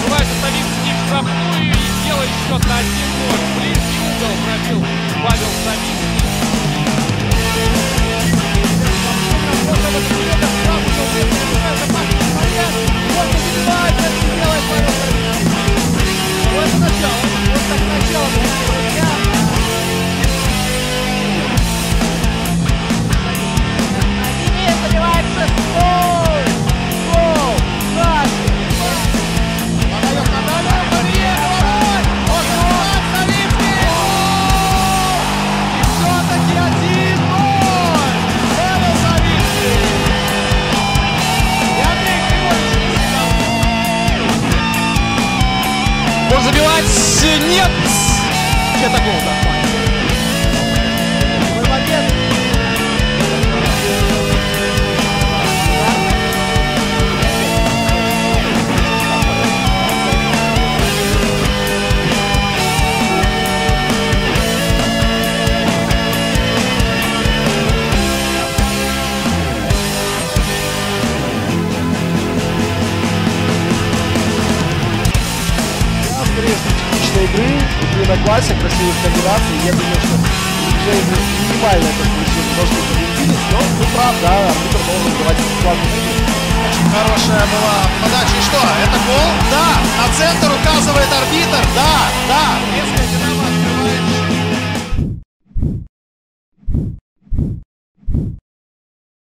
Врывается Савицкий в штрафную и делает счет на 1-0. Ближний угол пробил Павел Савицкий. Он забивать? Нет! Это гол, да. Молодец! Игры, игры на классе, красивых комбинаций. Я думаю, что уже минимально это получилось немножко повредились, но ну прав, да, арбитр должен давать классный игры. Очень хорошая была подача. И что, это гол? Да, на центр указывает арбитр. Да, да. Если Динамо открывает